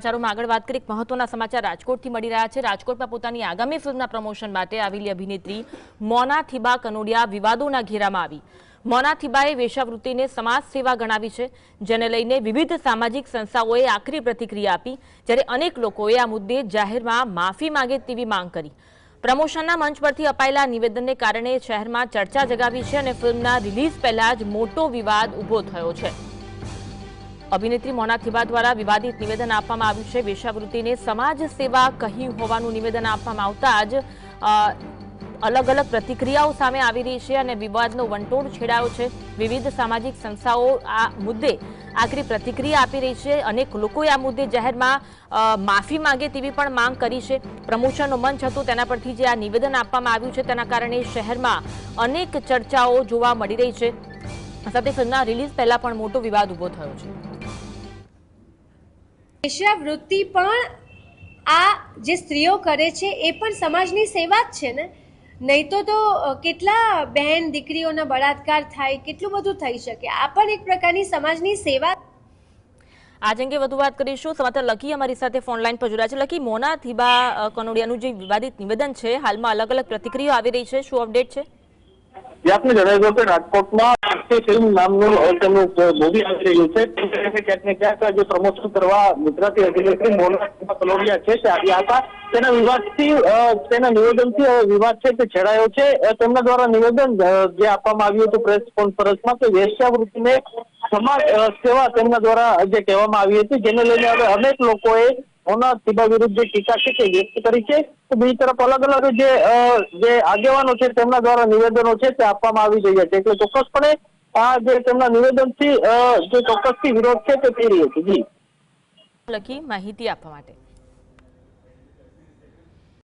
સમાચારોમાં આગળ વાત કરીએ મહત્વના સમાચાર રાજકોટથી મળી રહ્યા છે। રાજકોટમાં પોતાની આગામી ફિલ્મના પ્રમોશન માટે આવેલી અભિનેત્રી મોના થીબા કનોડિયા વિવાદોના ઘેરામાં આવી। મોના થીબાએ વેશ્યાવૃત્તિને સમાજ સેવા ગણાવી છે, જેને લઈને વિવિધ સામાજિક સંસ્થાઓએ આકરી પ્રતિક્રિયા આપી, જ્યારે અનેક લોકોએ આ મુદ્દે જાહેરમાં માફી માંગે તેવી માંગ કરી। પ્રમોશનના મંચ પરથી અપાયેલા નિવેદનને કારણે શહેરમાં ચર્ચા જગાવી છે અને ફિલ્મના રિલીઝ પહેલા જ મોટો વિવાદ ઊભો થયો છે। અભિનેત્રી મોના થીબા દ્વારા વિવાદિત નિવેદન આપવામાં આવ્યું છે। વેશ્યાવૃત્તિને સમાજ સેવા કહી હોવાનું નિવેદન આપવામાં આવતા જ અલગ અલગ પ્રતિક્રિયાઓ સામે આવી રહી છે અને વિવાદનો વંટોળ છેડાયો છે। વિવિધ સામાજિક સંસ્થાઓ આ મુદ્દે આકરી પ્રતિક્રિયા આપી રહી છે। અનેક લોકોએ આ મુદ્દે જાહેરમાં માફી માંગે તેવી પણ માંગ કરી છે। પ્રમોશનનો મંચ હતો તેના પરથી જે આ નિવેદન આપવામાં આવ્યું છે તેના કારણે શહેરમાં અનેક ચર્ચાઓ જોવા મળી રહી છે। સાથે ફિલ્મના રિલીઝ પહેલા પણ મોટો વિવાદ ઊભો થયો છે। વેશ્યાવૃત્તિ પણ આ જે સ્ત્રીઓ કરે છે એ પણ સમાજની સેવા જ છે ને। નહીં તો કેટલા બહેન દીકરીઓના બળાત્કાર થાય, કેટલું બધું થઈ શકે। આ પણ એક પ્રકારની સમાજની સેવા। આજ અંગે વધુ વાત કરીશું। સમાચાર લકી અમારી સાથે ફોન લાઈન પર જોડાયા છે। લકી, મોના થીબા કનોડિયાનું જે વિવાદિત નિવેદન છે, હાલમાં અલગ અલગ પ્રતિક્રિયાઓ આવી રહી છે, શું અપડેટ છે? આપને જણાવ્યું કે રાજકોટમાં ફિલ્મ નામનું મૂવી આવી રહ્યું છે। ક્યાંક ને ક્યાંક જે પ્રમોશન કરવા ગુજરાતી અભિનેત્રી મોના થીબા કનોડિયા છે તે આવ્યા હતા। તેના વિવાદથી તેના નિવેદનથી વિવાદ છે તે છેડાયો છે। તેમના દ્વારા નિવેદન જે આપવામાં આવ્યું હતું પ્રેસ કોન્ફરન્સમાં કે વેશ્યાવૃત્તિને સમાજ સેવા તેમના દ્વારા જે કહેવામાં આવી હતી, જેને લઈને હવે અનેક લોકોએ મોના થીબા વિરુદ્ધ જે ટીકા છે તે વ્યક્ત કરી છે। તો બીજી તરફ અલગ અલગ જે આગેવાનો છે તેમના દ્વારા નિવેદનો છે તે આપવામાં આવી રહ્યા છે, એટલે ચોક્કસપણે આ જે તેમના નિવેદનથી જે ચોક્કસથી વિરોધ છે તે થઈ રહ્યો છે। જી લકી, માહિતી આપવા માટે।